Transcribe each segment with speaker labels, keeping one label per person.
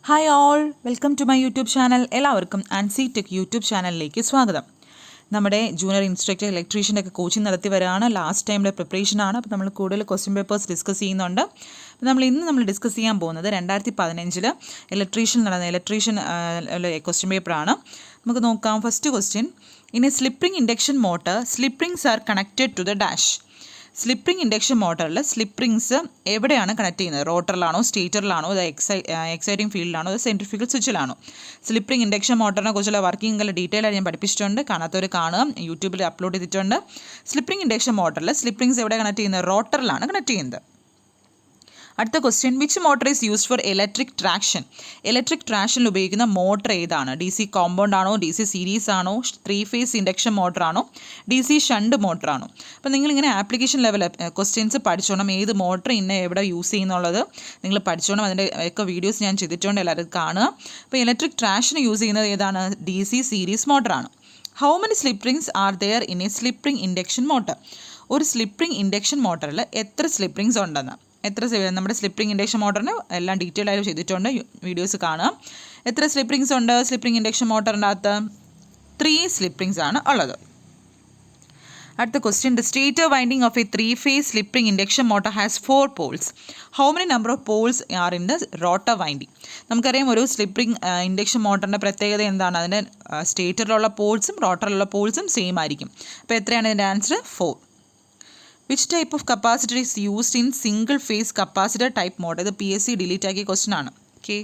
Speaker 1: Hi all, welcome to my YouTube channel. എല്ലാവർക്കും Ancy tech YouTube ചാനലിലേക്ക് സ്വാഗതം. നമ്മുടെ ജൂനിയർ ഇൻസ്ട്രക്ടർ ഇലക്ട്രീഷ്യൻ്റെ ഒക്കെ കോച്ചിങ് നടത്തി വരികയാണ്. ലാസ്റ്റ് ടൈമിൻ്റെ പ്രിപ്പറേഷനാണ്. അപ്പോൾ നമ്മൾ കൂടുതൽ ക്വസ്റ്റ്യൻ പേപ്പേഴ്സ് ഡിസ്കസ് ചെയ്യുന്നുണ്ട്. അപ്പോൾ നമ്മൾ ഡിസ്കസ് ചെയ്യാൻ പോകുന്നത് 2015 ഇലക്ട്രീഷ്യൻ ക്വസ്റ്റ്യൻ പേപ്പറാണ്. നമുക്ക് നോക്കാം. First question: in a slip induction motor slip rings are connected to the dash. Slip ring induction മോട്ടറിൽ സ്ലിപ്പ് റിങ്സ് എവിടെയാണ് കണക്ട് ചെയ്യുന്നത്? റോട്ടറിലാണോ, സ്റ്റേറ്ററിലാണോ, അത് എക്സൈറ്റിംഗ് ഫീൽഡിലാണോ, അത് സെൻട്രിഫ്യൂഗൽ സ്വിച്ചിലാണോ? സ്ലിപ്പ് റിംഗ് ഇൻഡക്ഷൻ മോട്ടറിനെ കുറിച്ചുള്ള വർക്കിംഗ് ഡീറ്റെയിൽ ആയിട്ട് ഞാൻ പഠിപ്പിച്ചിട്ടുണ്ട്. കാണാത്തവർ കാണുക, യൂട്യൂബിൽ അപ്ലോഡ് ചെയ്തിട്ടുണ്ട്. സ്ലിപ്പ് റിംഗ് ഇൻഡക്ഷൻ മോട്ടറിൽ സ്ലിപ്പ് റിങ്സ് എവിടെ കണക്ട് ചെയ്യുന്നത്? റോട്ടറിലാണ് കണക്ട് ചെയ്യുന്നത്. അടുത്ത question: which motor is used for electric traction? Electric ട്രാക്ഷനിൽ ഉപയോഗിക്കുന്ന മോട്ടർ ഏതാണ്? ഡി സി കോമ്പൗണ്ട് ആണോ, ഡി സി സീരീസ് ആണോ, 3 ഫേസ് ഇൻഡക്ഷൻ മോട്ടർ ആണോ, ഡി സി ഷണ്ട് മോട്ടർ ആണോ? അപ്പോൾ നിങ്ങളിങ്ങനെ ആപ്ലിക്കേഷൻ ലെവൽ ക്വസ്റ്റ്യൻസ് പഠിച്ചോണം. ഏത് മോട്ടർ എവിടെ യൂസ് ചെയ്യുന്നുള്ളത് നിങ്ങൾ പഠിച്ചോണം. അതിൻ്റെ ഒക്കെ വീഡിയോസ് ഞാൻ ചെയ്തിട്ടുണ്ട്, എല്ലാവരും കാണുക. അപ്പോൾ ഇലക്ട്രിക് ട്രാക്ഷന് യൂസ് ചെയ്യുന്നത് ഏതാണ്? ഡി സി സീരീസ് മോട്ടറാണ്. How many slip rings are there in a slip ring induction motor? ഒരു സ്ലിപ്പ് റിംഗ് ഇൻഡക്ഷൻ മോട്ടറിൽ എത്ര സ്ലിപ്പ് റിങ്സ് ഉണ്ടെന്ന്? നമ്മുടെ സ്ലിപ്പ് റിംഗ് ഇൻഡക്ഷൻ മോട്ടറിന് എല്ലാം ഡീറ്റെയിൽ ആയിട്ട് ചെയ്തിട്ടുണ്ട്, വീഡിയോസ് കാണുക. എത്ര സ്ലിപ്പ് റിങ്സ് ഉണ്ട് സ്ലിപ്പ് റിംഗ് ഇൻഡക്ഷൻ മോട്ടറിൻ്റെ അകത്ത്? 3 സ്ലിപ്പ് റിങ്സ് ആണ് ഉള്ളത്. അടുത്ത question: the stator winding of a 3 phase slip ring induction motor has 4 poles. How many number of poles are in the rotor winding? നമുക്കറിയാം, ഒരു സ്ലിപ്പ് റിംഗ് ഇൻഡക്ഷൻ മോട്ടറിൻ്റെ പ്രത്യേകത എന്താണ്? അതിൻ്റെ സ്റ്റേറ്ററിലുള്ള പോൾസും റോട്ടറിലുള്ള പോൾസും സെയിം ആയിരിക്കും. അപ്പോൾ എത്രയാണ് ഇതിൻ്റെ answer? 4. Which type of capacitor is used in single phase capacitor type motor? ഇത് PSC ഡിലീറ്റ് ആക്കിയ ക്വസ്റ്റ്യൻ ആണ്. ഓക്കെ.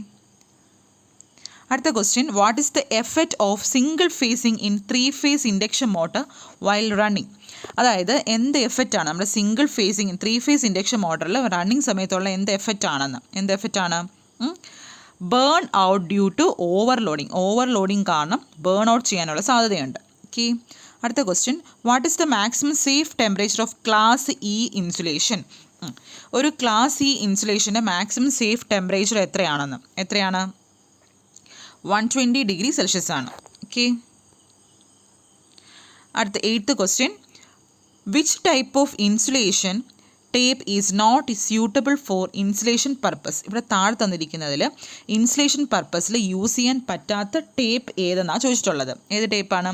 Speaker 1: അടുത്ത question: what is the effect of single phasing in 3 phase induction motor while running? അതായത് എന്ത് effect ആണ് നമ്മുടെ single phasing 3 phase induction മോട്ടറിൽ running സമയത്തുള്ള എന്ത് എഫക്റ്റ് ആണെന്ന്? എന്ത് എഫക്റ്റ് ആണ്? Burn out due to overloading കാരണം ബേൺ ഔട്ട് ചെയ്യാനുള്ള സാധ്യതയുണ്ട്. ഓക്കെ. അടുത്ത question: what is the maximum safe temperature of class E insulation? ഒരു ക്ലാസ് ഇ ഇൻസുലേഷൻ്റെ മാക്സിമം സേഫ് ടെമ്പറേച്ചർ എത്രയാണ്? 120 ഡിഗ്രി സെൽഷ്യസ് ആണ്. ഓക്കെ. അടുത്ത 8th question: which type of insulation tape is not suitable for insulation purpose? ഇവിടെ താഴെ തന്നിരിക്കുന്നതിൽ insulation പർപ്പസിൽ use ചെയ്യാൻ പറ്റാത്ത tape ഏതെന്നാണ് ചോദിച്ചിട്ടുള്ളത്. ഏത് ടേപ്പാണ്?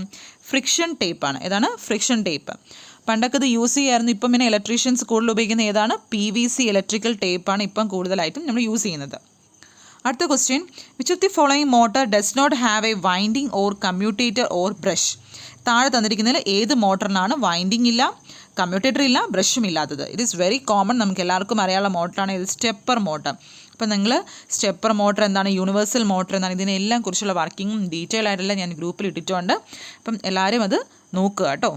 Speaker 1: ഫ്രിക്ഷൻ ടേപ്പാണ്. ഏതാണ്? Friction tape. പണ്ടൊക്കെ ഇത് യൂസ് ചെയ്യായിരുന്നു. ഇപ്പം പിന്നെ ഇലക്ട്രീഷ്യൻസ് കൂടുതൽ ഉപയോഗിക്കുന്ന ഏതാണ്? PVC ഇലക്ട്രിക്കൽ ടേപ്പാണ് ഇപ്പം കൂടുതലായിട്ടും നമ്മൾ യൂസ് ചെയ്യുന്നത്. അടുത്ത question: which of the following motor does not have a winding or commutator or brush? താഴെ തന്നിരിക്കുന്നതിൽ ഏത് മോട്ടറിനാണ് വൈൻഡിങ് ഇല്ല, കമ്മ്യൂട്ടേറ്റർ ഇല്ല, ബ്രഷും ഇല്ലാത്തത്? ഇറ്റ് ഈസ് വെരി കോമൺ, നമുക്ക് എല്ലാവർക്കും അറിയാനുള്ള മോട്ടറാണ് ഇത്, സ്റ്റെപ്പർ മോട്ടർ. അപ്പോൾ നിങ്ങൾ സ്റ്റെപ്പർ മോട്ടർ എന്താണ്, യൂണിവേഴ്സൽ മോട്ടർ എന്താണ്, ഇതിനെല്ലാം കുറിച്ചുള്ള വർക്കിങ്ങും ഡീറ്റെയിൽ ആയിട്ടെല്ലാം ഞാൻ ഗ്രൂപ്പിൽ ഇട്ടിട്ടുണ്ട്. അപ്പം എല്ലാവരും അത് നോക്കുക കേട്ടോ.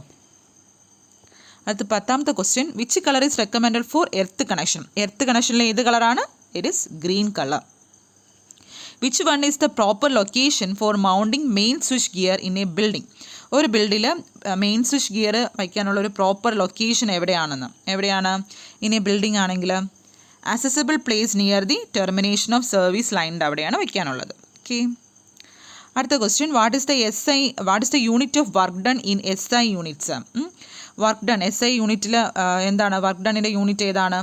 Speaker 1: അടുത്ത 10th question: which colour is recommended for earth connection? Earth കണക്ഷനിലെ ഏത് കളറാണ്? It is green colour. Which one is the proper location for mounting main switch gear in a building? ഒരു ബിൽഡിൽ മെയിൻ സ്വിച്ച് ഗിയർ വയ്ക്കാനുള്ള ഒരു proper location എവിടെയാണ്? In a building ആണെങ്കിൽ accessible place near the termination of service ലൈനിൻ്റെ അവിടെയാണ് വയ്ക്കാനുള്ളത്. Okay. അടുത്ത question: what is the unit of work done in SI units? Work done SI യൂണിറ്റിൽ എന്താണ്? വർക്ക് ഡണ്ണിൻ്റെ യൂണിറ്റ് ഏതാണ്?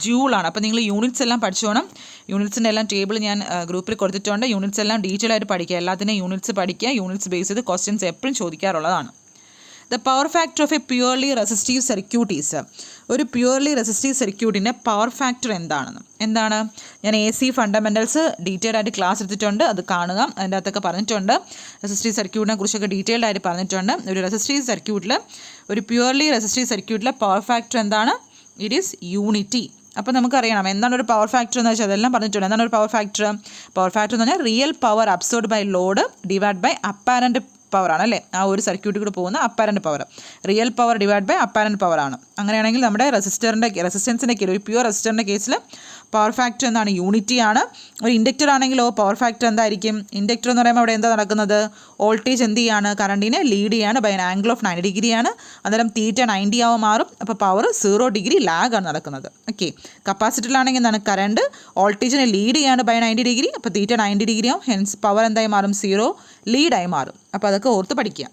Speaker 1: ജൂളാണ്. അപ്പോൾ നിങ്ങൾ യൂണിറ്റ്സ് എല്ലാം പഠിച്ചോണം. യൂണിറ്റ്സിൻ്റെ എല്ലാം ടേബിൾ ഞാൻ ഗ്രൂപ്പിൽ കൊടുത്തിട്ടുണ്ട്. യൂണിറ്റ്സ് എല്ലാം ഡീറ്റെയിൽ ആയിട്ട് പഠിക്കുക. എല്ലാത്തിനും യൂണിറ്റ്സ് പഠിക്കുക. യൂണിറ്റ്സ് ബേസ് ചെയ്ത് ക്വസ്റ്റ്യൻസ് എപ്പോഴും ചോദിക്കാറുള്ളതാണ്. The power factor of a purely resistive circuit is? ഒരു പ്യുവർലി റെസിസ്റ്റീവ് സർക്യൂട്ടിൻ്റെ പവർ ഫാക്ടർ എന്താണ്? ഞാൻ AC ഫണ്ടമെൻറ്റൽസ് ഡീറ്റെയിൽ ആയിട്ട് ക്ലാസ് എടുത്തിട്ടുണ്ട്, അത് കാണുക. അതിൻ്റെ അകത്തൊക്കെ പറഞ്ഞിട്ടുണ്ട്. റെസിസ്റ്റീവ് സർക്യൂട്ടിനെ കുറിച്ചൊക്കെ ഡീറ്റെയിൽഡ് ആയിട്ട് പറഞ്ഞിട്ടുണ്ട്. ഒരു പ്യുവർലി റെസിസ്റ്റീവ് സർക്യൂട്ടിലെ പവർ ഫാക്ടർ എന്താണ്? It is unity. അപ്പോൾ നമുക്കറിയണം എന്താണ് ഒരു പവർ ഫാക്ടർ എന്ന് വെച്ചാൽ അതെല്ലാം പറഞ്ഞിട്ടുണ്ട്. എന്താണ് ഒരു പവർ ഫാക്ടർ എന്ന് പറഞ്ഞാൽ real power absorbed by load divide by apparent power ആണ്, അല്ലേ? ആ ഒരു സർക്യൂട്ടിൽ കൂടെ പോകുന്ന apparent power. Real power divide by apparent power ആണ്. അങ്ങനെയാണെങ്കിൽ നമ്മുടെ റെസിസ്റ്റൻസിൻ്റെ കേസ്, ഒരു പ്യുവർ റെസിസ്റ്ററിൻ്റെ കേസിൽ പവർ ഫാക്ടർ എന്താണ്? യൂണിറ്റിയാണ്. ഒരു ഇൻഡക്ടർ ആണെങ്കിലോ പവർ ഫാക്ടർ എന്തായിരിക്കും? ഇൻഡക്ടർ എന്ന് പറയുമ്പോൾ അവിടെ എന്താ നടക്കുന്നത്? വോൾട്ടേജ് എന്ത് ചെയ്യാണ്? കറണ്ടിനെ ലീഡ് ചെയ്യാണ് ബൈ ആൻ ആംഗിൾ ഓഫ് 90 ഡിഗ്രിയാണ്. അന്നേരം θ 90 ആവും മാറും. അപ്പോൾ പവർ 0 ഡിഗ്രി ലാഗാണ് നടക്കുന്നത്. ഓക്കെ. കപ്പാസിറ്ററിലാണെങ്കിൽ എന്താണ്? കറണ്ട് വോൾട്ടേജിനെ ലീഡ് ചെയ്യാണ് ബൈ 90 ഡിഗ്രി. അപ്പോൾ θ 90 ഡിഗ്രി ആവും. ഹെൻസ് പവർ എന്തായി മാറും? 0 ലീഡായി മാറും. അപ്പോൾ അതൊക്കെ ഓർത്ത് പഠിക്കുക.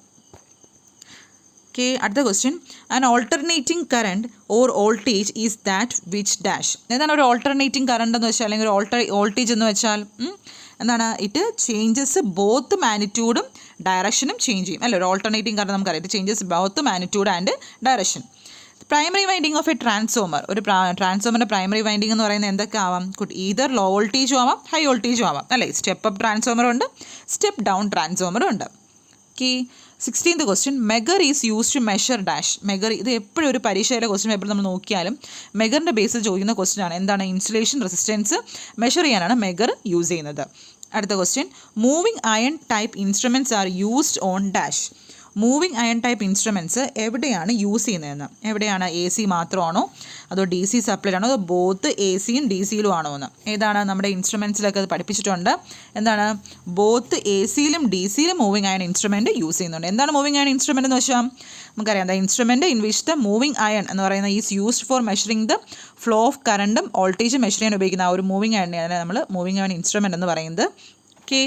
Speaker 1: Okay, അടുത്ത question: an alternating current or voltage is that which dash? എന്താണ് ഒരു ഓൾട്ടർനേറ്റിംഗ് കറണ്ട് എന്ന് വെച്ചാൽ, അല്ലെങ്കിൽ ഒരു വോൾട്ടേജ് എന്ന് വെച്ചാൽ? എന്താണ് ഇറ്റ് ചേഞ്ചസ് ബോത്ത് മാഗ്നിറ്റ്യൂഡും ഡയറക്ഷനും ചേഞ്ച് ചെയ്യും അല്ലേ. ഒരു ഓൾട്ടർനേറ്റിംഗ് കാരണം നമുക്കറിയാം it changes both magnitude and direction. Primary winding of A transformer, ഒരു ട്രാൻസ്ഫോമറിൻ്റെ പ്രൈമറി വൈൻഡിങ് എന്ന് പറയുന്നത് എന്തൊക്കെ ആവാം? ഈതർ ലോ വോൾട്ടേജും ആവാം ഹൈ വോൾട്ടേജും ആവാം അല്ലേ. സ്റ്റെപ്പ് അപ്പ് ട്രാൻസ്ഫോമറും ഉണ്ട്, സ്റ്റെപ്പ് ഡൗൺ ട്രാൻസ്ഫോമറും ഉണ്ട്. Okay. 16th question, megger is use to measure dash. Megger ഇത് എപ്പോഴും ഒരു പരീക്ഷയിലെ ക്വസ്റ്റ്യൻ പേപ്പർ നമ്മൾ നോക്കിയാലും മെഗറിൻ്റെ ബേസിൽ ചോദിക്കുന്ന ക്വസ്റ്റ്യൻ ആണ്. എന്താണ്? ഇൻസുലേഷൻ റെസിസ്റ്റൻസ് മെഷർ ചെയ്യാനാണ് മെഗർ യൂസ് ചെയ്യുന്നത്. അടുത്ത question, moving iron type instruments are used on dash. Moving iron type instruments എവിടെയാണ് യൂസ് ചെയ്യുന്നതെന്ന്. എവിടെയാണ്? എ സി മാത്രമാണോ അതോ ഡി സി സപ്ലൈ ആണോ അതോ ബോത്ത് എ സിയും ഡി സിയിലും ആണോ എന്ന്. ഏതാണ്? നമ്മുടെ ഇൻസ്ട്രുമെൻറ്റ്സിലൊക്കെ അത് പഠിപ്പിച്ചിട്ടുണ്ട്. എന്താണ്? ബോത്ത് എ സിയിലും ഡി സിയിലും മൂവിങ് അയൺ ഇൻസ്ട്രുമെൻറ്റ് യൂസ് ചെയ്യുന്നുണ്ട്. എന്താണ് മൂവിങ് അയൺ ഇൻസ്ട്രുമെൻറ്റ് എന്ന് വെച്ചാൽ നമുക്കറിയാം. The instrument in which the moving iron എന്ന് പറയുന്നത് is used for measuring the flow of കറണ്ടും വോൾട്ടേജും മെഷർ ചെയ്യാൻ ഉപയോഗിക്കുന്ന ആ ഒരു മൂവിങ് അയണിനെ നമ്മൾ മൂവിങ് അയൺ ഇൻസ്ട്രുമെൻറ്റ് എന്ന് പറയുന്നത്. ഓക്കെ.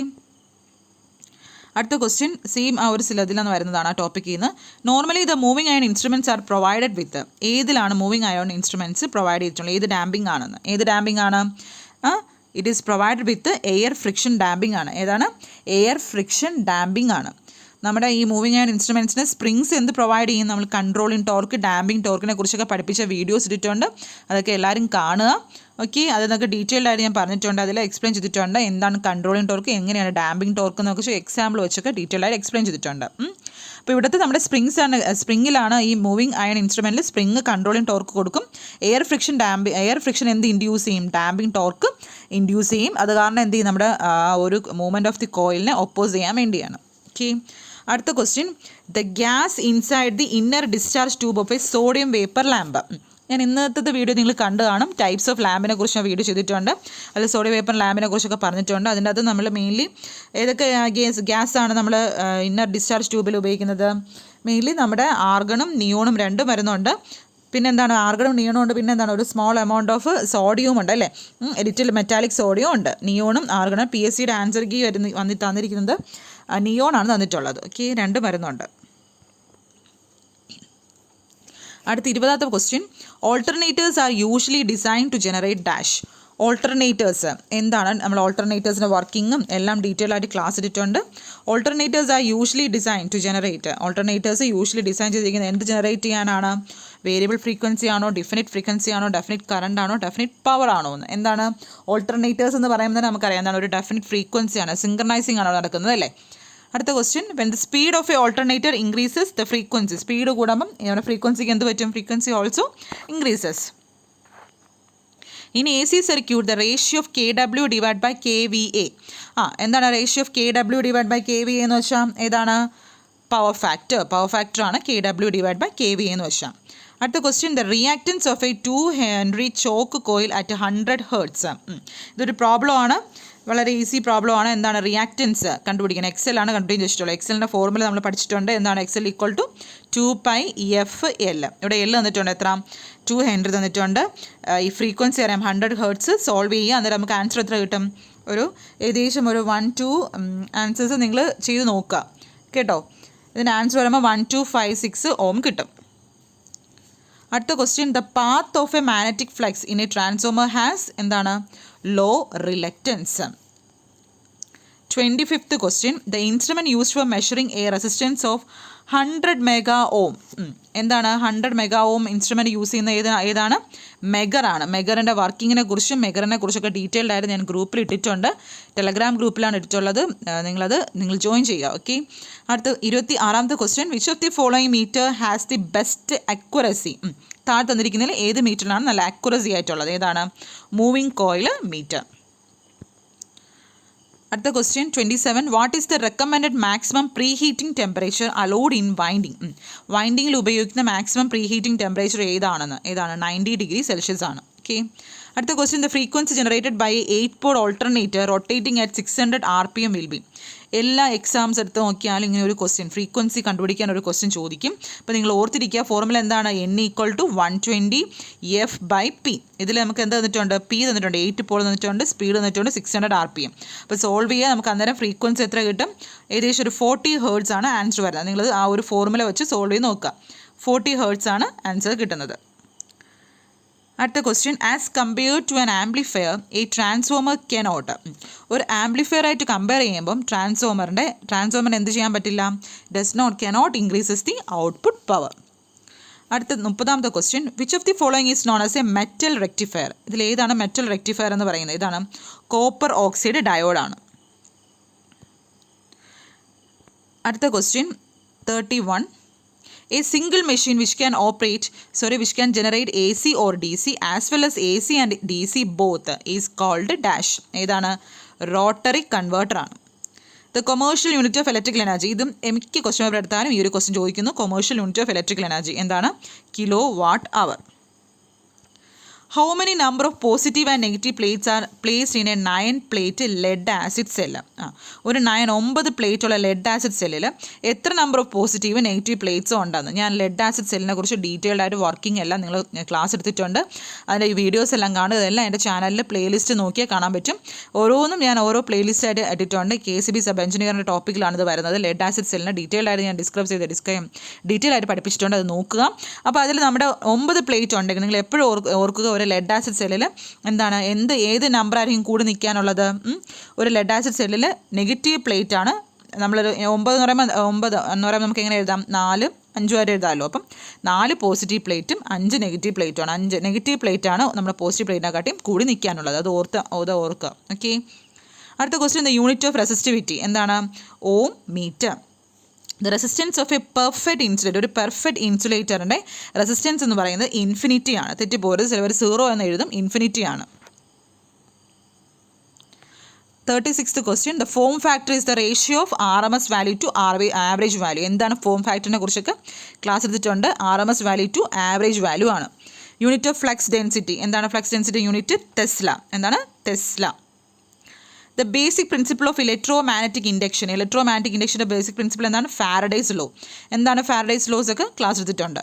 Speaker 1: അടുത്ത ക്വസ്റ്റ്യൻ സെയിം ആ ഒരു സിലബിലെന്ന് വരുന്നതാണ് ആ ടോപ്പിക്കിൽ നിന്ന്. Normally the moving iron instruments are provided with. ഏതിലാണ് മൂവിങ് അയൺ ഇൻസ്ട്രുമെൻറ്റ്സ് പ്രൊവൈഡ് ചെയ്തിട്ടുള്ളത്? ഏത് ഡാമ്പിംഗ് ആണെന്ന്. ഏത് ഡാമ്പിംഗ് ആണ്? It is provided with air friction damping ആണ്. ഏതാണ്? എയർ ഫ്രിക്ഷൻ ഡാമ്പിംഗ് ആണ്. നമ്മുടെ ഈ മൂവിങ് അയൺ ഇൻസ്ട്രുമെൻറ്റ്സിന് സ്പ്രിങ്സ് എന്ത് പ്രൊവൈഡ് ചെയ്യും? നമ്മൾ കൺട്രോളിങ് ടോർക്ക്, ഡാമ്പിംഗ് ടോർക്കിനെ കുറിച്ചൊക്കെ പഠിപ്പിച്ച വീഡിയോസ് ഇട്ടിട്ടുണ്ട്. അതൊക്കെ എല്ലാവരും കാണുക. ഓക്കെ. അതിനൊക്കെ ഡീറ്റെയിൽഡ് ആയിട്ട് ഞാൻ പറഞ്ഞിട്ടുണ്ട്, അതിൽ എക്സ്പ്ലെയിൻ ചെയ്തിട്ടുണ്ട്. എന്താണ് കൺട്രോളിങ് ടോർക്ക്, എങ്ങനെയാണ് ഡാമ്പിംഗ് ടോർക്ക് എന്നൊക്കെ എക്സാമ്പിൾ വെച്ചൊക്കെ ഡീറ്റെയിൽഡ് ആയിട്ട് എക്സ്പ്ലെയിൻ ചെയ്തിട്ടുണ്ട്. അപ്പോൾ ഇവിടുത്തെ നമ്മുടെ സ്പ്രിങ്ങിലാണ് ഈ മൂവിങ് അയൺ ഇൻസ്ട്രുമെൻറ്റിൽ സ്പ്രിങ് കൺട്രോളിങ് ടോർക്ക് കൊടുക്കും. എയർ ഫ്രിക്ഷൻ എന്ത് ഇൻഡ്യൂസ് ചെയ്യും? ഡാമ്പിംഗ് ടോർക്ക് ഇൻഡ്യൂസ് ചെയ്യും. അത് കാരണം എന്ത് ചെയ്യും? നമ്മുടെ ഒരു മൂവ്മെൻറ്റ് ഓഫ് ദി കോയിലിനെ ഒപ്പോസ് ചെയ്യാൻ വേണ്ടിയാണ്. ഓക്കെ. അടുത്ത question, the gas inside the inner discharge tube of a sodium vapour lamp. ഞാൻ ഇന്നത്തെ വീഡിയോ നിങ്ങൾ കണ്ടു കാണും. ടൈപ്സ് ഓഫ് ലാമ്പിനെ കുറിച്ച് ഞാൻ വീഡിയോ ചെയ്തിട്ടുണ്ട്. അതിൽ സോഡിയം വേപ്പർ ലാമ്പിനെ കുറിച്ചൊക്കെ പറഞ്ഞിട്ടുണ്ട്. അതിൻ്റെ അത് നമ്മൾ മെയിൻലി ഏതൊക്കെ ഗ്യാസാണ് നമ്മൾ ഇന്നർ ഡിസ്ചാർജ് ട്യൂബിൽ ഉപയോഗിക്കുന്നത്? മെയിൻലി നമ്മുടെ ആർഗണും നിയോണും രണ്ടും വരുന്നുണ്ട്. പിന്നെ എന്താണ്? ആർഗണും നിയോണും ഉണ്ട്. പിന്നെ എന്താണ്? ഒരു സ്മോൾ എമൗണ്ട് ഓഫ് സോഡിയവും ഉണ്ട് അല്ലേ. ലിറ്റിൽ മെറ്റാലിക് സോഡിയം ഉണ്ട്. നിയോണും ആർഗണും. PSCയുടെ ആൻസർ കീ തന്നിരിക്കുന്നത് നിയോണാണ് തന്നിട്ടുള്ളത്. ഓക്കെ. രണ്ടും വരുന്നുണ്ട്. അടുത്ത 20th question, alternators are usually design to generate dash. Alternators എന്താണ്? നമ്മൾ ഓൾട്ടർനേറ്റേഴ്സിൻ്റെ വർക്കിങ്ങും എല്ലാം ഡീറ്റെയിൽ ആയിട്ട് ക്ലാസ് ഇട്ടിട്ടുണ്ട്. Alternators are usually design to generate. Alternators usually design ചെയ്തിരിക്കുന്നത് എന്ത് ജനറേറ്റ് ചെയ്യാനാണ്? വേരിയബിൾ ഫ്രീക്വൻസി ആണോ, ഡെഫിനിറ്റ് ഫ്രീക്വൻസി ആണോ, ഡെഫിനിറ്റ് കറണ്ട് ആണോ, ഡെഫിനിറ്റ് പവർ ആണോ എന്ന്. എന്താണ് ഓൾട്ടർനേറ്റേഴ്സ് എന്ന് പറയുന്നത്? നമുക്കറിയാം എന്താണ്? ഒരു ഡെഫിനിറ്റ് ഫ്രീക്വൻസിയാണ്, സിങ്ക്രണൈസിങ് ആണോ നടക്കുന്നത് അല്ലേ. അടുത്ത question, when the speed of a alternator increases the frequency. Speed കൂടുമ്പം നമ്മുടെ ഫ്രീക്വൻസിക്ക് എന്ത് പറ്റും? Frequency also increases. In A C circuit the ratio of KW divide by KVA. എന്താണ് ratio of KW divide by KVA എന്ന് വെച്ചാൽ? ഏതാണ്? Power factor ആണ് KW ഡിവൈഡ് ബൈ KVA എന്ന് വെച്ചാൽ. അടുത്ത question, the reactance of a 2 henry choke coil at 100 Hz. ഇതൊരു problem ആണ്, വളരെ ഈസി പ്രോബ്ലം ആണ്. എന്താണ്? റിയാക്റ്റൻസ് കണ്ടുപിടിക്കണം. എക്സൽ ആണ് കണ്ടുപിടിക്കാൻ വെച്ചിട്ടുള്ളത്. എക്സലിൻ്റെ ഫോർമുല നമ്മൾ പഠിച്ചിട്ടുണ്ട്. എന്താണ്? X L equal to 2πfL. ഇവിടെ L തന്നിട്ടുണ്ട്. എത്ര? 2 ഹെൻറി തന്നിട്ടുണ്ട്. ഈ ഫ്രീക്വൻസി അറിയാം 100 Hz. സോൾവ് ചെയ്യുക. അന്നേരം നമുക്ക് ആൻസർ എത്ര കിട്ടും? ഏകദേശം ഒരു 1-2 ആൻസേഴ്സ് നിങ്ങൾ ചെയ്ത് നോക്കുക കേട്ടോ. ഇതിൻ്റെ ആൻസർ വരുമ്പോൾ 1256 ഓം കിട്ടും. അടുത്ത question, the path of a magnetic flux in a transformer has എന്താണ്? Low reluctance. 25th question, the instrument used for measuring a resistance of 100 mega ohm. എന്താണ്? 100 മെഗാ ഓം ഇൻസ്ട്രുമെൻറ്റ് യൂസ് ചെയ്യുന്ന ഏതാണ്? മെഗറാണ്. മെഗറിൻ്റെ വർക്കിങ്ങിനെ കുറിച്ചും മെഗറിനെ കുറിച്ചൊക്കെ ഡീറ്റെയിൽഡ് ആയിട്ട് ഞാൻ ഗ്രൂപ്പിൽ ഇട്ടിട്ടുണ്ട്. ടെലഗ്രാം ഗ്രൂപ്പിലാണ് ഇട്ടിട്ടുള്ളത്. നിങ്ങൾ ജോയിൻ ചെയ്യുക. ഓക്കെ. അടുത്ത 26th question, which of the following meter has the best accuracy. താഴെ തന്നിരിക്കുന്നതിൽ ഏത് മീറ്ററിനാണ് നല്ല അക്യുറസി ആയിട്ടുള്ളത്? ഏതാണ്? Moving coil meter. അടുത്ത question 27, what is the recommended maximum pre heating temperature allowed in winding. വൈൻഡിങ്ങിൽ ഉപയോഗിക്കുന്ന മാക്സിമം പ്രീ ഹീറ്റിംഗ് ടെമ്പറേച്ചർ ഏതാണ്? 90 ഡിഗ്രി സെൽഷ്യസ് ആണ്. ഓക്കെ. അടുത്ത question, the frequency generated by 8-pole alternator rotating at 600 RPM will be. എല്ലാ exams എടുത്ത് നോക്കിയാലും ഇങ്ങനെ ഒരു ക്വസ്റ്റ്യൻ, ഫ്രീക്വൻസി കണ്ടുപിടിക്കാൻ ഒരു ക്വസ്റ്റ്യൻ ചോദിക്കും. അപ്പോൾ നിങ്ങൾ ഓർത്തിരിക്കുക, ഫോർമുല എന്താണ്? N = 120 F/P. ഇതിൽ നമുക്ക് എന്ത് തന്നിട്ടുണ്ട്? P തന്നിട്ടുണ്ട്, 8-pole തന്നിട്ടുണ്ട്, സ്പീഡ് തന്നിട്ടുണ്ട് 600 RPM. അപ്പോൾ സോൾവ് ചെയ്യുക. നമുക്ക് അന്നേരം ഫ്രീക്വൻസി എത്ര കിട്ടും? ഏകദേശം ഒരു 40 Hz ആണ് ആൻസർ വരുന്നത്. നിങ്ങൾ ആ ഒരു ഫോർമുല വെച്ച് സോൾവ് ചെയ്ത് നോക്കുക. 40 Hz ആണ് ആൻസർ കിട്ടുന്നത്. അടുത്ത question, as compared to an amplifier a transformer cannot. ഒരു ആംപ്ലിഫയർ ആയിട്ട് കമ്പയർ ചെയ്യുമ്പം ട്രാൻസ്ഫോമറിന് എന്ത് ചെയ്യാൻ പറ്റില്ല? Cannot increases the output power. അടുത്ത 30ാമത്തെ question, which of the following is known as a metal rectifier. ഇതിൽ ഏതാണ് മെറ്റൽ റെക്ടിഫയർ എന്ന് പറയുന്നത്? ഇതാണ് കോപ്പർ ഓക്സൈഡ് ഡയോഡാണ്. അടുത്ത question 31, a single machine which can generate AC or DC as well as AC and DC both is called dash. ഏതാണ്? Rotary converter ആണ്. The commercial unit of electrical energy. ഇതും മിക്ക question paper എടുത്താലും ഈ ഒരു question ചോദിക്കുന്നു. Commercial unit of electrical energy എന്താണ്? Kilowatt hour. How many number of positive and negative plates are placed in a 9-plate lead acid cell? ഒരു 9 plate ഉള്ള lead acid സെല്ലിൽ എത്ര നമ്പർ ഓഫ് പോസിറ്റീവ് നെഗറ്റീവ് പ്ലേറ്റ്സും ഉണ്ടെന്ന്. ഞാൻ lead acid സെല്ലിനെ കുറിച്ച് detailed ആയിട്ട് വർക്കിംഗ് എല്ലാം നിങ്ങൾ ക്ലാസ് എടുത്തിട്ടുണ്ട്. അതിൻ്റെ ഈ വീഡിയോസ് എല്ലാം കാണുക. ഇതെല്ലാം എൻ്റെ ചാനലിൽ പ്ലേലിസ്റ്റ് നോക്കിയാൽ കാണാൻ പറ്റും. ഓരോന്നും ഞാൻ ഓരോ പ്ലേലിസ്റ്റ് ആയിട്ട് ഇട്ടിട്ടുണ്ട്. KCB സബ് എഞ്ചിനീയറിൻ്റെ ടോപ്പിക്കിലാണ് ഇത് വരുന്നത്. ലെഡ് ആസിഡ് സെല്ലിനെ ഡീറ്റെയിൽഡ് ആയിട്ട് ഞാൻ ഡീറ്റെയിൽ ആയിട്ട് പഠിപ്പിച്ചിട്ടുണ്ട്. അത് നോക്കുക. അപ്പോൾ അതിൽ നമ്മുടെ 9 പ്ലേറ്റ് ഉണ്ടെങ്കിൽ നിങ്ങൾ എപ്പോഴും ഓർക്കുക, ഒരു ലെഡ് ആസിഡ് സെല്ലിൽ എന്താണ് ഏത് നമ്പർ ആയിരിക്കും കൂടി നിൽക്കാനുള്ളത്? ഒരു ലെഡ് ആസിഡ് സെല്ലിൽ നെഗറ്റീവ് പ്ലേറ്റ് ആണ്. നമ്മളൊരു 9 എന്ന് പറയുമ്പോൾ നമുക്ക് എങ്ങനെ എഴുതാം? 4, 5 വരെ എഴുതാമല്ലോ. അപ്പം 4 പോസിറ്റീവ് പ്ലേറ്റും 5 നെഗറ്റീവ് പ്ലേറ്റുമാണ്. 5 നെഗറ്റീവ് പ്ലേറ്റാണ് നമ്മുടെ പോസിറ്റീവ് പ്ലേറ്റിനെക്കാട്ടിയും കൂടി നിൽക്കാനുള്ളത്. അത് ഓർക്കുക. ഓക്കെ. അടുത്ത question, the unit of resistivity എന്താണ്? Ohm metre. The resistance of a perfect insulator. ഒരു പെർഫെക്റ്റ് ഇൻസുലേറ്ററിൻ്റെ റെസിസ്റ്റൻസ് എന്ന് പറയുന്നത് ഇൻഫിനിറ്റി ആണ്. തെറ്റിപ്പോരുത്, ചിലവർ 0 എന്ന് എഴുതും. ഇൻഫിനിറ്റി ആണ്. 36th question, the form factor is the ratio of RMS value to average value. എന്താണ് ഫോം ഫാക്ടറിനെ കുറിച്ചൊക്കെ ക്ലാസ് എടുത്തിട്ടുണ്ട്. RMS value to average value ആണ്. യൂണിറ്റ് ഓഫ് ഫ്ലക്സ് ഡെൻസിറ്റി എന്താണ്? Flux density unit tesla. എന്താണ്? Tesla. The basic principle of electromagnetic induction. Electromagnetic ഇൻഡക്ഷൻ്റെ basic principle എന്താണ്? Faraday's law. എന്താണ് ഫാരഡേസ് ലോസ് ഒക്കെ ക്ലാസ് എടുത്തിട്ടുണ്ട്.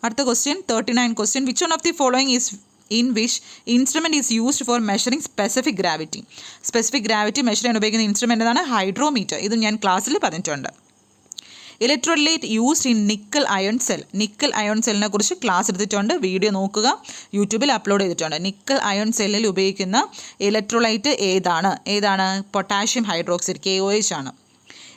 Speaker 1: അടുത്ത question 39 question, which one of the following is in which instrument is used for measuring specific gravity. Specific gravity measure ചെയ്യാൻ ഉപയോഗിക്കുന്ന instrument ആണ് hydrometer. ഇത് ഞാൻ ക്ലാസ്സിൽ പറഞ്ഞിട്ടുണ്ട്. Electrolyte used in nickel iron cell. Nickel iron സെല്ലിനെ കുറിച്ച് ക്ലാസ് എടുത്തിട്ടുണ്ട്. വീഡിയോ നോക്കുക, യൂട്യൂബിൽ അപ്ലോഡ് ചെയ്തിട്ടുണ്ട്. നിക്കൽ അയൺ സെല്ലിൽ ഉപയോഗിക്കുന്ന ഇലക്ട്രോലൈറ്റ് ഏതാണ്? പൊട്ടാഷ്യം ഹൈഡ്രോക്സൈഡ്, KOH ആണ്.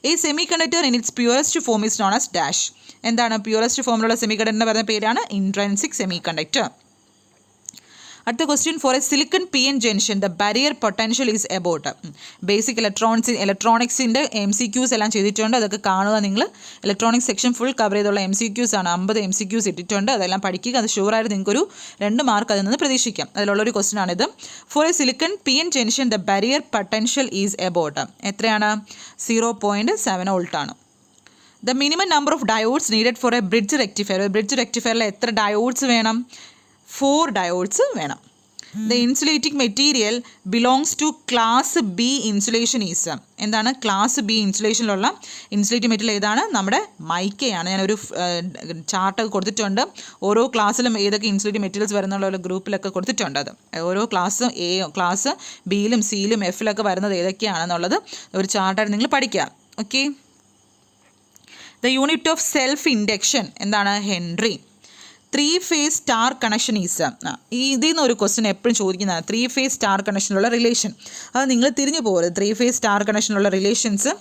Speaker 1: ഈ semiconductor in its purest form is known as dash. എന്താണ് പ്യൂറസ്റ്റ് ഫോമിലുള്ള സെമി കണ്ടക്ടറിൻ്റെ പറയുന്ന പേരാണ് ഇൻട്രൻസിക് സെമി കണ്ടക്ടർ. അടുത്ത question, for a silicon PN junction the barrier potential is about. Basic ഇലക്ട്രോണിക്സിൻ്റെ MCQs എല്ലാം ചെയ്തിട്ടുണ്ട്. അതൊക്കെ കാണുക നിങ്ങൾ. ഇലക്ട്രോണിക്സ് സെക്ഷൻ ഫുൾ കവർ ചെയ്തുള്ള MCQs ആണ്. 50 MCQs ഇട്ടിട്ടുണ്ട്. അതെല്ലാം പഠിക്കുക. അത് ഷുവറായിട്ട് നിങ്ങൾക്കൊരു 2 മാർക്ക് അതിൽ നിന്ന് പ്രതീക്ഷിക്കാം. അതിലുള്ളൊരു ക്വസ്റ്റ്യൻ ആണിത്. For a silicon PN junction the barrier potential is about. എത്രയാണ്? 0.7 വോൾട്ട് ആണ്. The minimum number of diodes needed for a bridge rectifier. Bridge റെക്ടിഫയറിൽ എത്ര ഡയോഡ്സ് വേണം? 4 ഡയോഡ്സ് വേണം. The insulating material belongs to class B insulation is. എന്താണ് class B ഇൻസുലേഷനിലുള്ള insulating material ഏതാണ്? നമ്മുടെ മൈക്കയാണ്. ഞാനൊരു ചാർട്ട് കൊടുത്തിട്ടുണ്ട്. ഓരോ ക്ലാസ്സിലും ഏതൊക്കെ ഇൻസുലേറ്റിംഗ് മെറ്റീരിയൽസ് വരുന്നുള്ള ഗ്രൂപ്പിലൊക്കെ കൊടുത്തിട്ടുണ്ട്. അത് ഓരോ ക്ലാസ് Bയിലും Cയിലും Fയിലൊക്കെ വരുന്നത് ഏതൊക്കെയാണെന്നുള്ളത് ഒരു ചാർട്ടായിട്ട് നിങ്ങൾ പഠിക്കുക. Okay. The unit of self induction എന്താണ്? Henry. 3-phase star connection is. ഇതിൽ നിന്ന് ഒരു ക്വസ്റ്റ്യൻ എപ്പോഴും ചോദിക്കുന്നതാണ്. 3-phase star കണക്ഷനുള്ള relation. അത് നിങ്ങൾ തിരിഞ്ഞു പോകരുത്. 3-phase സ്റ്റാർ കണക്ഷനുള്ള റിലേഷൻസ്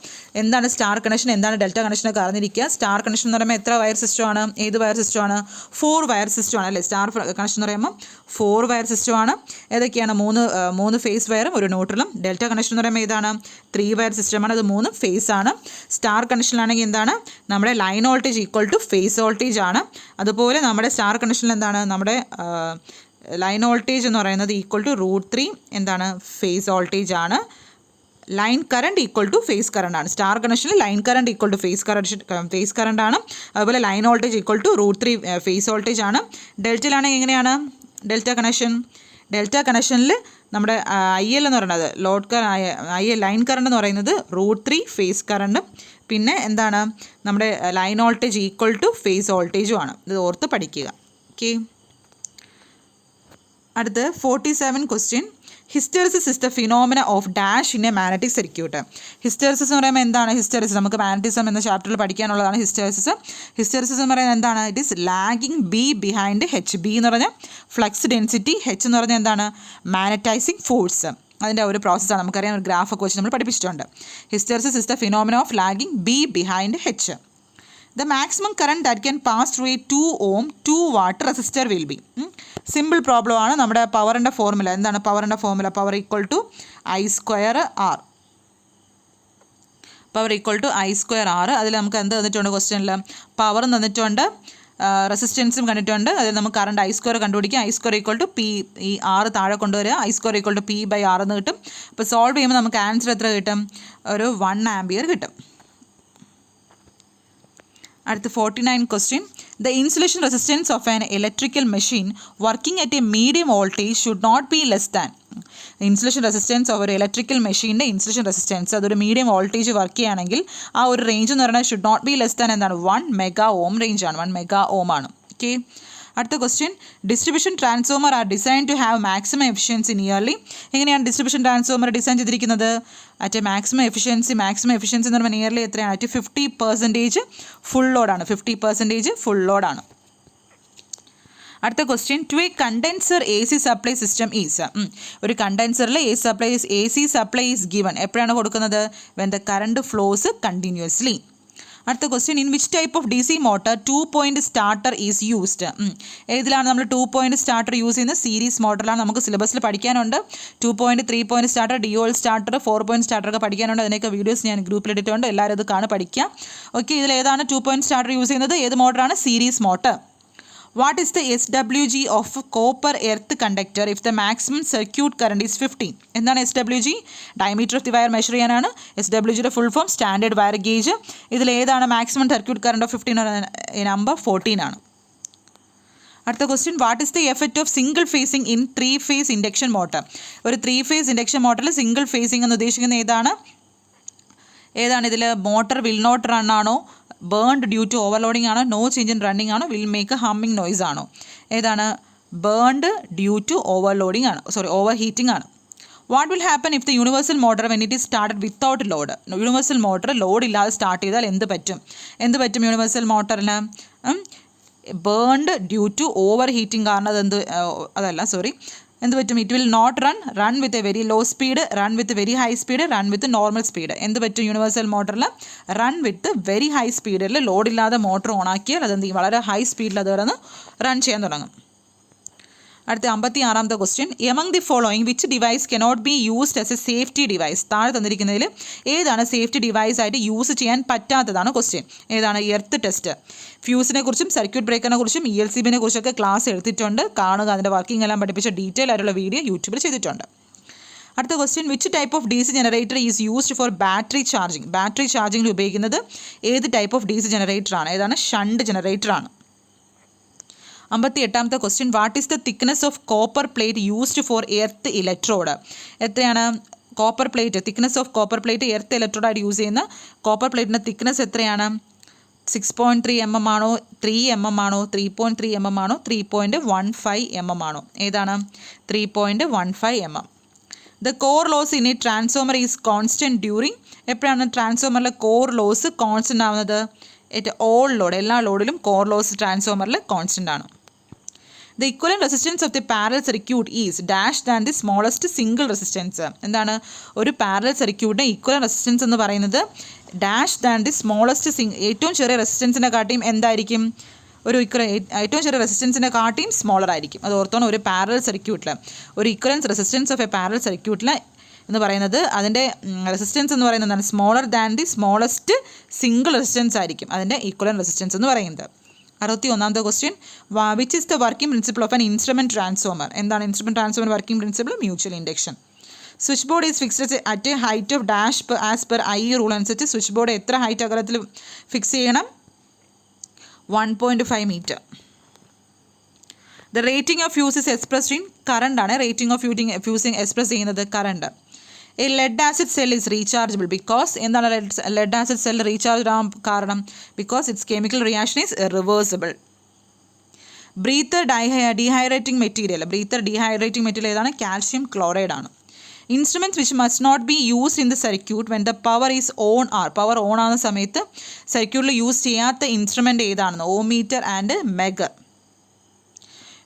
Speaker 1: എന്താണ്? സ്റ്റാർ കണക്ഷൻ എന്താണ്? ഡെൽറ്റ കണക്ഷനൊക്കെ അറിഞ്ഞിരിക്കുക. സ്റ്റാർ കണക്ഷൻ എന്ന് പറയുമ്പോൾ എത്ര വയർ സിസ്റ്റമാണ്? ഏത് വയർ സിസ്റ്റമാണ്? 4 വയർ സിസ്റ്റമാണ് അല്ലേ? സ്റ്റാർ കണക്ഷൻ എന്ന് പറയുമ്പോൾ 4 വയർ സിസ്റ്റമാണ്. ഏതൊക്കെയാണ്? 3 ഫേസ് വയറും ഒരു ന്യൂട്രലും. ഡെൽറ്റ കണക്ഷൻ എന്ന് പറയുമ്പോൾ ഏതാണ്? 3 വയർ സിസ്റ്റമാണ്. അത് 3 ഫേസ് ആണ്. സ്റ്റാർ കണക്ഷനിലാണെങ്കിൽ എന്താണ്? നമ്മുടെ line voltage equal to phase voltage ആണ്. അതുപോലെ നമ്മുടെ സ്റ്റാർ കണക്ഷനിൽ എന്താണ്? നമ്മുടെ ലൈൻ വോൾട്ടേജ് എന്ന് പറയുന്നത് ഈക്വൽ ടു √3 എന്താണ്? ഫേസ് വോൾട്ടേജ് ആണ്. Line current equal to phase current ആണ്. സ്റ്റാർ കണക്ഷനിൽ line current equal to phase current ആണ്. അതുപോലെ line voltage equal to √3 phase voltage ആണ്. ഡെൽറ്റയിലാണെങ്കിൽ എങ്ങനെയാണ് ഡെൽറ്റ കണക്ഷനിൽ നമ്മുടെ IL എന്ന് പറയുന്നത് ലൈൻ കറണ്ട് എന്ന് പറയുന്നത് √3 ഫേസ് കറണ്ട്. പിന്നെ എന്താണ്? നമ്മുടെ line voltage equal to phase വോൾട്ടേജും ആണ്. ഇത് ഓർത്ത് പഠിക്കുക. ഓക്കെ. അടുത്ത് 47 question, hysteresis is the phenomena of dash in a magnetic circuit. Hysteresis എന്ന് പറയുമ്പോൾ എന്താണ് ഹിസ്റ്റെറിസിസ്? നമുക്ക് മാഗ്നറ്റിസം എന്ന ചാപ്റ്ററിൽ പഠിക്കാനുള്ളതാണ് ഹിസ്റ്റെറിസിസ്. ഹിസ്റ്റെറിസിസ് എന്ന് പറയുന്നത് എന്താണ്? It is lagging B behind H. B എന്ന് പറഞ്ഞാൽ ഫ്ലക്സ് ഡെൻസിറ്റി, എച്ച് എന്ന് പറഞ്ഞാൽ എന്താണ്? Magnetizing force. അതിൻ്റെ ഒരു പ്രോസസ്സാണ്. നമുക്കറിയാം, ഒരു ഗ്രാഫൊക്കെ വെച്ച് നമ്മൾ പഠിപ്പിച്ചിട്ടുണ്ട്. Hysteresis is the phenomena of lagging B behind H. The maximum current that can pass through a 2 ohm 2 watt resistor will be. Simple problem ആണ്. നമ്മുടെ പവറിൻ്റെ ഫോർമുല എന്താണ്? പവറിൻ്റെ formula power equal to I square R. Power equal to I square R. അതിൽ നമുക്ക് എന്ത് തന്നിട്ടുണ്ട്? ക്വസ്റ്റ്യനിൽ പവർ തന്നിട്ടുണ്ട്, റെസിസ്റ്റൻസും കണ്ടിട്ടുണ്ട്. അതിൽ നമുക്ക് കറണ്ട് I സ്ക്വയർ കണ്ടുപിടിക്കാം. I square equal to P, ഈ ആറ് താഴെ കൊണ്ടുവരിക. I square equal to P/R എന്ന് കിട്ടും. അപ്പോൾ സോൾവ് ചെയ്യുമ്പോൾ നമുക്ക് ആൻസർ എത്ര കിട്ടും? ഒരു 1 ആംപിയർ കിട്ടും. അടുത്ത 49 question. The insulation resistance of an electrical machine working at a medium voltage should not be less than. Insulation resistance of ഒരു ഇലക്ട്രിക്കൽ മെഷീൻ്റെ ഇൻസുലേഷൻ റെസിസ്റ്റൻസ് അതൊരു മീഡിയം വോൾട്ടേജ് വർക്ക് ചെയ്യുകയാണെങ്കിൽ ആ ഒരു റേഞ്ച് എന്ന് പറയുന്നത് should not be less than എന്താണ്? 1 mega ohm റേഞ്ചാണ്. 1 mega ohm ആണ്. ഓക്കെ. അടുത്ത question. Distribution transformer are design to have maximum efficiency nearly. എങ്ങനെയാണ് ഡിസ്ട്രിബ്യൂഷൻ ട്രാൻസ്ഫോമർ ഡിസൈൻ ചെയ്തിരിക്കുന്നത്? അറ്റ് മാക്സിമം എഫിഷ്യൻസി എന്ന് പറയുമ്പോൾ നിയർലി എത്രയാണ്? അറ്റ് 50% ഫുൾ ലോഡാണ്. 50% ഫുൾ ലോഡാണ്. അടുത്ത question. To a condenser A C supply system is. ഒരു കണ്ടൻസറിൽ A C supply is given. എപ്പോഴാണ് കൊടുക്കുന്നത്? When the current flows continuously. അടുത്ത question. In which type of DC motor 2 point starter is used? ഏതിലാണ് നമ്മൾ 2 point starter use ചെയ്യുന്നത്? Series മോട്ടറിലാണ്. നമുക്ക് സിലബസിൽ പഠിക്കാനുണ്ട്. 2 point 3 point starter, DOL starter, 4 point starter ഒക്കെ പഠിക്കാനുണ്ട്. അതിനൊക്കെ വീഡിയോസ് ഞാൻ ഗ്രൂപ്പിൽ ഇട്ടിട്ടുണ്ട്. എല്ലാവരും അത് കാണാൻ പഠിക്കുക. ഓക്കെ. ഇതിൽ ഏതാണ് 2 point സ്റ്റാർട്ടർ യൂസ് ചെയ്യുന്നത്? ഏത് മോട്ടറാണ്? Series motor. What is the SWG of copper earth conductor if the maximum circuit current is 15? എന്താണ് SWG? Diameter of the wire measure ചെയ്യാനാണ്. SWGയുടെ full form standard wire gauge. ഇതിൽ ഏതാണ് maximum circuit current of 15? Number 14 ആണ്. അടുത്ത question. What is the effect of single phasing in 3 phase induction motor? ഒരു 3 phase induction മോട്ടറിൽ single phasing എന്ന് ഉദ്ദേശിക്കുന്നത് ഏതാണ്? ഇതിൽ മോട്ടർ വിൽ നോട്ട് റൺ ആണോ? ബേൺഡ് ഡ്യൂ ടു ഓവർലോഡിംഗ് ആണോ? നോ ചേഞ്ച് ഇൻ റണ്ണിംഗ് ആണോ? വിൽ മേക്ക് ഹമ്മിങ് നോയ്സ് ആണോ? ഏതാണ്? ബേൺഡ് ഡ്യൂ ടു ഓവർലോഡിംഗ് ആണ്. ഓവർ ഹീറ്റിംഗ് ആണ്. What will happen if the universal motor when it is started without load? Universal motor load ഇല്ലാതെ start ചെയ്താൽ എന്ത് പറ്റും യൂണിവേഴ്സൽ മോട്ടറിന്? Burned due to over heating കാരണം എന്ത് പറ്റും? It will not run with a very low speed, run with very high speed, run with normal speed. എന്ത് പറ്റും യൂണിവേഴ്സൽ മോട്ടറിൽ? റൺ വിത്ത് വെരി ഹൈ സ്പീഡിൽ ലോഡില്ലാതെ മോട്ടർ ഓൺ ആക്കിയാൽ അതെന്ത് ചെയ്യും? വളരെ ഹൈ സ്പീഡിൽ അത് കിടന്ന് റൺ ചെയ്യാൻ തുടങ്ങും. അടുത്ത 56ാമത്തെ question. Among the following which device cannot be used as a safety device? താഴെ തന്നിരിക്കുന്നതിൽ ഏതാണ് സേഫ്റ്റി ഡിവൈസ് ആയിട്ട് യൂസ് ചെയ്യാൻ പറ്റാത്തതാണ് ക്വസ്റ്റ്യൻ? ഏതാണ്? Earth test. ഫ്യൂസിനെ കുറിച്ചും സർക്യൂട്ട് ബ്രേക്കറിനെ കുറിച്ചും ELCBനെ കുറിച്ചൊക്കെ ക്ലാസ് എടുത്തിട്ടുണ്ട്. കാണുക. അതിൻ്റെ വർക്കിംഗ് എല്ലാം പഠിപ്പിച്ച ഡീറ്റെയിൽ ആയിട്ടുള്ള വീഡിയോ യൂട്യൂബിൽ ചെയ്തിട്ടുണ്ട്. അടുത്ത question. Which type of DC generator is used for battery charging? Battery ചാർജിങ്ങിൽ ഉപയോഗിക്കുന്നത് ഏത് ടൈപ്പ് ഓഫ് DC ജനറേറ്ററാണ്? ഏതാണ്? ഷണ്ട് ജനറേറ്ററാണ്. 58ാമത്തെ question. What is the thickness of copper plate used for earth electrode? എത്രയാണ് copper plate? Thickness of copper plate earth ഇലക്ട്രോഡായിട്ട് use ചെയ്യുന്ന കോപ്പർ പ്ലേറ്റിൻ്റെ തിക്നെസ് എത്രയാണ്? 6.3 mm ആണോ? 3 mm ആണോ? 3.3 mm ആണോ? 3.15 mm ആണോ? ഏതാണ്? 3.15 mm. The core loss in a transformer is constant during. എപ്പോഴാണ് ട്രാൻസ്ഫോമറിലെ കോർ ലോസ് കോൺസ്റ്റൻ്റ് ആവുന്നത്? ഓൾ ലോഡ്, എല്ലാ ലോഡിലും കോർ ലോസ് ട്രാൻസ്ഫോമറിൽ കോൺസ്റ്റൻ്റ് ആണ്. The equivalent resistance of the parallel circuit is dash than the smallest single resistance. എന്താണ്? ഒരു parallel സർക്യൂട്ടിൻ്റെ equivalent resistance എന്ന് പറയുന്നത് ഡാഷ് ദാൻ ദി സ്മോളസ്റ്റ് ഏറ്റവും ചെറിയ റെസിസ്റ്റൻസിനെ കാട്ടിയും എന്തായിരിക്കും? ഏറ്റവും ചെറിയ റെസിസ്റ്റൻസിനെ കാട്ടിയും സ്മോളർ ആയിരിക്കും. അത് ഓർത്തോണം. ഒരു പാരലൽ സർക്യൂട്ടിൽ ഒരു equivalence resistance of a parallel സർക്യൂട്ടിൽ എന്ന് പറയുന്നത് അതിൻ്റെ റെസിസ്റ്റൻസ് എന്ന് പറയുന്നത് എന്താണ്? Smaller than the smallest single resistance ആയിരിക്കും അതിൻ്റെ ഈക്വലന്റ് റെസിസ്റ്റൻസ് എന്ന് പറയുന്നത്. 61ാമത്തെ question. Which is the working principle of an instrument transformer? എന്താണ് instrument transformer working principle? Mutual induction. Switch board is fixed at a height of dash as per I rule അനുസരിച്ച് switch board എത്ര height അകലത്തിൽ fix ചെയ്യണം? 1.5 meter. The rating of fuse is expressed in current ആണ്. Rating of fusing express ചെയ്യുന്നത് current. A lead acid cell is rechargeable because. എന്താണ് lead acid cell recharge ആവാൻ കാരണം? Because its chemical reaction is reversible. Breather dehydrating material ഏതാണ്? Calcium chloride ആണ്. Instruments which must not be used in the circuit when the power is on are. Power on ആകുന്ന സമയത്ത് സർക്യൂട്ടിൽ use ചെയ്യാത്ത instrument ഏതാണെന്ന്? Ohmmeter and megger.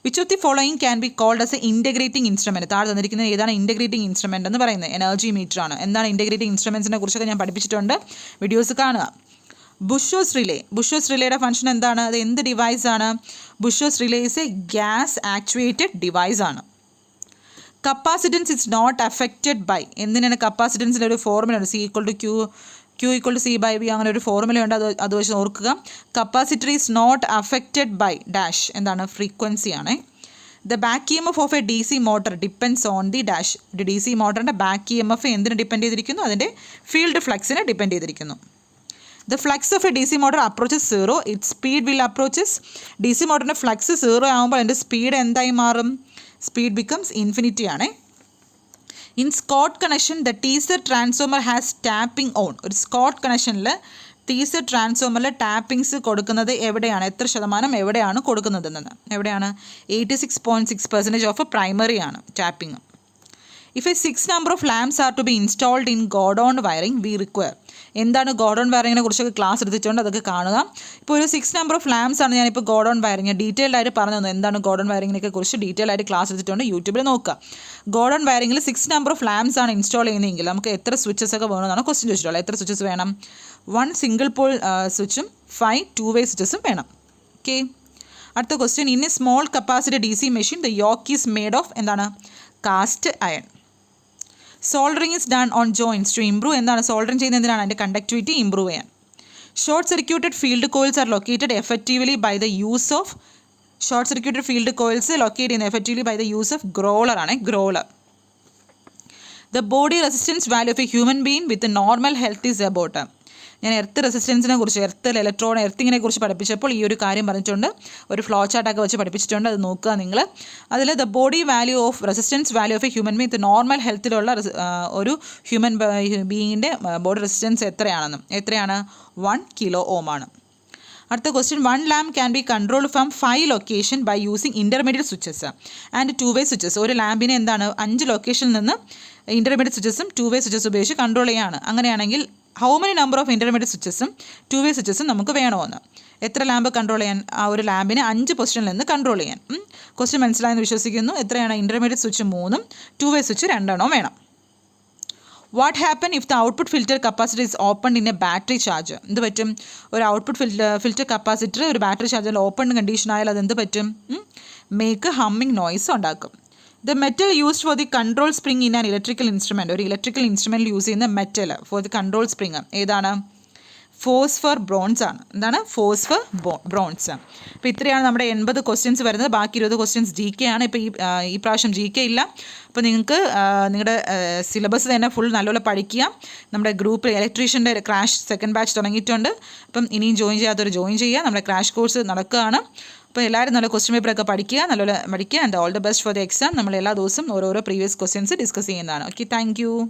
Speaker 1: Which of the following can be called as a integrating instrument? താഴെ തന്നിരിക്കുന്നത് ഏതാണ് integrating instrument എന്ന് പറയുന്നത്? എനർജി മീറ്റർ ആണ്. എന്താണ് ഇൻറ്റഗ്രേറ്റിംഗ് ഇൻസ്ട്രുമെൻസിനെ കുറിച്ചൊക്കെ ഞാൻ പഠിപ്പിച്ചിട്ടുണ്ട്, വീഡിയോസ് കാണുക. ബുഷോസ് റിലേ. ബുഷോസ് റിലേയുടെ ഫംഗ്ഷൻ എന്താണ്? അത് എന്ത് ഡിവൈസ് ആണ്? Buchholz relay is a gas actuated device ആണ്. Capacitance is not affected by. എന്തിനാണ് കപ്പാസിറ്റൻസിൻ്റെ ഒരു ഫോർമുല ഉണ്ട്, Q = C/V, അങ്ങനെ ഒരു ഫോർമുലയുണ്ട്, അത് വെച്ച് ഓർക്കുക. Capacitor is not affected by dash. എന്താണ്? ഫ്രീക്വൻസി ആണ്. The back EMF of a DC motor depends on the dash. ഒരു DC മോട്ടറിൻ്റെ ബാക്ക് EMF എന്തിന് ഡിപ്പെൻഡ് ചെയ്തിരിക്കുന്നു? അതിൻ്റെ ഫീൽഡ് ഫ്ലക്സിനെ ഡിപ്പെൻഡ് ചെയ്തിരിക്കുന്നു. The flux of a DC motor approaches 0, it speed will approaches. DC മോട്ടറിൻ്റെ ഫ്ലക്സ് 0 ആകുമ്പോൾ അതിൻ്റെ സ്പീഡ് എന്തായി മാറും? സ്പീഡ് ബിക്കംസ് ഇൻഫിനിറ്റി ആണ്. In Scott connection the teaser transformer has tapping on. ഒരു സ്കോട്ട് കണക്ഷനിൽ ടീസർ ട്രാൻസ്ഫോമറിൽ ടാപ്പിങ്സ് കൊടുക്കുന്നത് എവിടെയാണ്? എത്ര ശതമാനം എവിടെയാണ് കൊടുക്കുന്നതെന്ന്? എവിടെയാണ്? 86.6% ഓഫ് പ്രൈമറി ആണ് tapping. If A 6 number of lamps are to be installed in Gordon wiring, we require. എന്താണ് ഗോഡോൺ വയറിങ്ങിനെ കുറിച്ചൊക്കെ ക്ലാസ് എടുത്തിട്ടുണ്ട്, അതൊക്കെ കാണുക. ഇപ്പോൾ ഒരു 6 number of lamps ആണ് ഞാനിപ്പോൾ ഗോഡോൺ വയറിങ് ഡീറ്റെയിൽഡ് ആയിട്ട് പറഞ്ഞു തന്നു. എന്താണ് ഗോഡോൺ വയറിങ്ങിനെ കുറിച്ച് ഡീറ്റെയിൽ ആയിട്ട് ക്ലാസ് എടുത്തിട്ടുണ്ട്, യൂട്യൂബിൽ നോക്കുക. ഗോഡോൺ വയറിങ്ങിൽ 6 number of lamps ആണ് ഇൻസ്റ്റാൾ ചെയ്യുന്നതെങ്കിൽ നമുക്ക് എത്ര സ്വിച്ചസ് ഒക്കെ വേണമെന്നാണ് ക്വസ്റ്റ്യൻ ചോദിച്ചിട്ടുള്ളത്. എത്ര സ്വിച്ചസ് വേണം? 1 സിംഗിൾ പോൾ സ്വിച്ചും 5 2-way സ്വിച്ചസും വേണം. ഓക്കെ, അടുത്ത question. In a small capacity DC machine the yoke is made of എന്താണ്? Cast iron. Soldering is done on joints to improve. എന്താണ് സോൾഡറിങ് ചെയ്യുന്നത്? എന്തിനാണ്? അതിൻ്റെ കണ്ടക്ടിവിറ്റി ഇംപ്രൂവ് ചെയ്യാൻ. Short circuited field coils are located effectively by the use of. Short circuited field coils locate ചെയ്യുന്നത് effectively by the use of growler ആണ്. Growler. The body resistance value of a human being with normal health is about. ഞാൻ earth റെസിസ്റ്റൻസിനെ കുറിച്ച്, എർത്തിങ്ങിനെ കുറിച്ച് പഠിപ്പിച്ചപ്പോൾ ഈ ഒരു കാര്യം പറഞ്ഞിട്ടുണ്ട്. ഒരു ഫ്ലോ ചാർട്ടൊക്കെ വെച്ച് പഠിപ്പിച്ചിട്ടുണ്ട്, അത് നോക്കുക നിങ്ങൾ. അതിൽ the body value of resistance value of a human being with normal ഹെൽത്തിലുള്ള ഒരു ഹ്യൂമൻ ബീയിങ്ങിൻ്റെ ബോഡി റെസിസ്റ്റൻസ് എത്രയാണ്? 1 kilo ohm ആണ്. അടുത്ത question. 1 lamp can be controlled from 5 location by using intermediate switches and 2-way switches. ഒരു ലാമ്പിനെ എന്താണ് 5 ലൊക്കേഷനിൽ നിന്ന് ഇൻ്റർമീഡിയറ്റ് സ്വിച്ചസും 2-way സ്വിച്ചസ് ഉപയോഗിച്ച് കൺട്രോൾ ചെയ്യാണ്. അങ്ങനെയാണെങ്കിൽ how many number of intermediate സ്വിച്ചസും 2-way സ്വിച്ചസും നമുക്ക് വേണമെന്ന്? എത്ര ലാമ്പ് കൺട്രോൾ ചെയ്യാൻ? ആ ഒരു ലാമ്പിനെ 5 പൊസിഷനിൽ നിന്ന് കൺട്രോൾ ചെയ്യാൻ. ക്വസ്റ്റ്യൻ മനസ്സിലായെന്ന് വിശ്വസിക്കുന്നു. എത്രയാണ്? ഇൻ്റർമീഡിയറ്റ് സ്വിച്ച് 3ഉം 2-way സ്വിച്ച് 2 വേണം. What happen if the output filter capacitor is open in A battery charge? എന്ത് പറ്റും? ഒരു ഔട്ട്പുട്ട് ഫിൽറ്റർ കപ്പാസിറ്റർ ഒരു ബാറ്ററി ചാർജിൽ ഓപ്പൺ കണ്ടീഷൻ ആയാൽ അതെന്ത് പറ്റും? മേക്ക് ഹമ്മിങ് നോയ്സ് ഉണ്ടാക്കും. The metal used for the control spring in an electrical instrument. ഒരു ഇലക്ട്രിക്കൽ ഇൻസ്ട്രുമെൻറ്റിൽ യൂസ് ചെയ്യുന്ന metal for the control spring ഏതാണ്? ഫോസ്ഫർ ബ്രോൺസ് ആണ്. എന്താണ്? Phosphor bronze. അപ്പോൾ ഇത്രയാണ് നമ്മുടെ 80 ക്വസ്റ്റ്യൻസ് വരുന്നത്. ബാക്കി 20 ക്വസ്റ്റ്യൻസ് GK ആണ്. ഇപ്പോൾ ഈ പ്രാവശ്യം GK ഇല്ല. അപ്പോൾ നിങ്ങൾക്ക് നിങ്ങളുടെ സിലബസ് തന്നെ ഫുൾ നല്ലപോലെ പഠിക്കുക. നമ്മുടെ ഗ്രൂപ്പിൽ ഇലക്ട്രീഷ്യൻ്റെ ക്രാഷ് സെക്കൻഡ് ബാച്ച് തുടങ്ങിയിട്ടുണ്ട്. അപ്പം ഇനിയും ജോയിൻ ചെയ്യാത്തവർ ജോയിൻ ചെയ്യുക. നമ്മുടെ ക്രാഷ് കോഴ്സ് നടക്കുകയാണ്. അപ്പോൾ എല്ലാവരും നല്ല ക്വസ്റ്റ്യൻ പേപ്പറൊക്കെ പഠിക്കുക, നല്ലപോലെ പഠിക്കുക. And all the best for the exam. നമ്മൾ എല്ലാ ദിവസവും ഓരോരോ പ്രീവിയസ് ക്വസ്റ്റ്യൻസ് ഡിസ്കസ് ചെയ്യുന്നതാണ്. Okay, thank you.